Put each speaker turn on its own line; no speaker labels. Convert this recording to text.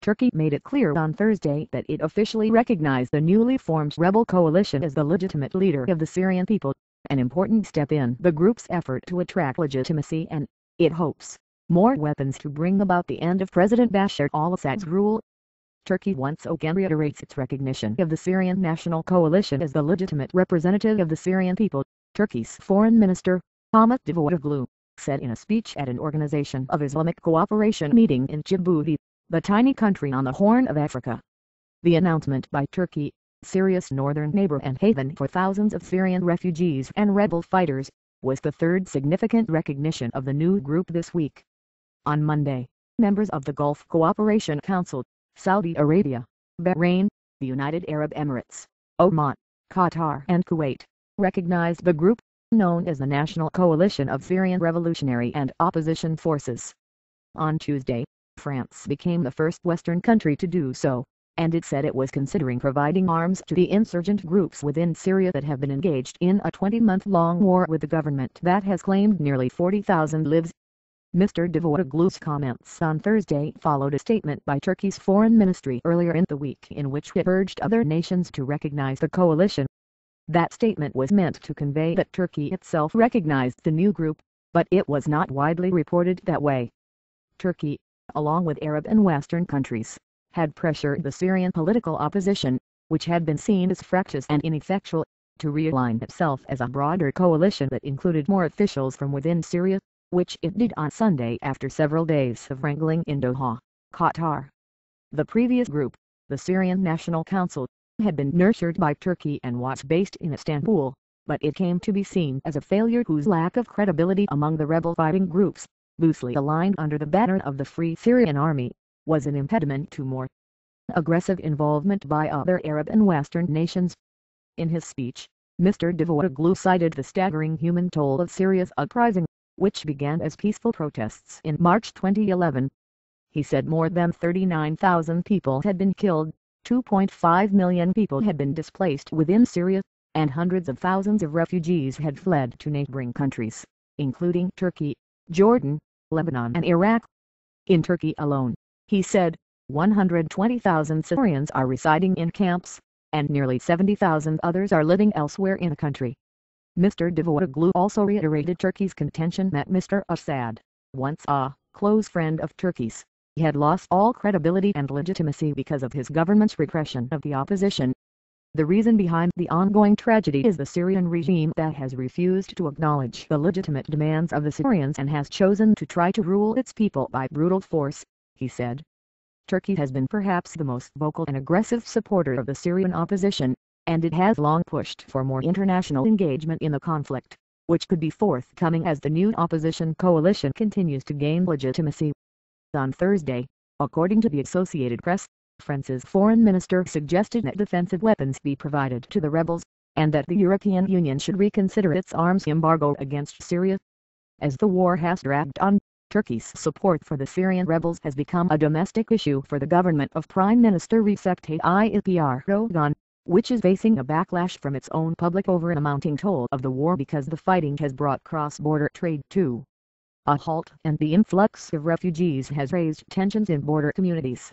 Turkey made it clear on Thursday that it officially recognized the newly formed rebel coalition as the legitimate leader of the Syrian people, an important step in the group's effort to attract legitimacy and, it hopes, more weapons to bring about the end of President Bashar al-Assad's rule. Turkey once again reiterates its recognition of the Syrian National Coalition as the legitimate representative of the Syrian people, Turkey's Foreign Minister, Ahmet Davutoglu, said in a speech at an Organization of Islamic Cooperation meeting in Djibouti, the tiny country on the Horn of Africa. The announcement by Turkey, Syria's northern neighbor and haven for thousands of Syrian refugees and rebel fighters, was the third significant recognition of the new group this week. On Monday, members of the Gulf Cooperation Council, Saudi Arabia, Bahrain, the United Arab Emirates, Oman, Qatar and Kuwait, recognized the group, known as the National Coalition of Syrian Revolutionary and Opposition Forces. On Tuesday, France became the first Western country to do so, and it said it was considering providing arms to the insurgent groups within Syria that have been engaged in a 20-month-long war with the government that has claimed nearly 40,000 lives. Mr. Davutoglu's comments on Thursday followed a statement by Turkey's foreign ministry earlier in the week in which it urged other nations to recognize the coalition. That statement was meant to convey that Turkey itself recognized the new group, but it was not widely reported that way. Turkey, along with Arab and Western countries, had pressured the Syrian political opposition, which had been seen as fractious and ineffectual, to realign itself as a broader coalition that included more officials from within Syria, which it did on Sunday after several days of wrangling in Doha, Qatar. The previous group, the Syrian National Council, had been nurtured by Turkey and was based in Istanbul, but it came to be seen as a failure whose lack of credibility among the rebel fighting groups, loosely aligned under the banner of the Free Syrian Army, was an impediment to more aggressive involvement by other Arab and Western nations. In his speech, Mr. Davutoglu cited the staggering human toll of Syria's uprising, which began as peaceful protests in March 2011. He said more than 39,000 people had been killed, 2.5 million people had been displaced within Syria, and hundreds of thousands of refugees had fled to neighboring countries, including Turkey, Jordan, Lebanon and Iraq. In Turkey alone, he said, 120,000 Syrians are residing in camps, and nearly 70,000 others are living elsewhere in the country. Mr. Davutoglu also reiterated Turkey's contention that Mr. Assad, once a close friend of Turkey's, had lost all credibility and legitimacy because of his government's repression of the opposition. The reason behind the ongoing tragedy is the Syrian regime that has refused to acknowledge the legitimate demands of the Syrians and has chosen to try to rule its people by brutal force, he said. Turkey has been perhaps the most vocal and aggressive supporter of the Syrian opposition, and it has long pushed for more international engagement in the conflict, which could be forthcoming as the new opposition coalition continues to gain legitimacy. On Thursday, according to the Associated Press, France's foreign minister suggested that defensive weapons be provided to the rebels, and that the European Union should reconsider its arms embargo against Syria. As the war has dragged on, Turkey's support for the Syrian rebels has become a domestic issue for the government of Prime Minister Recep Tayyip Erdogan, which is facing a backlash from its own public over an amounting toll of the war because the fighting has brought cross-border trade to a halt and the influx of refugees has raised tensions in border communities.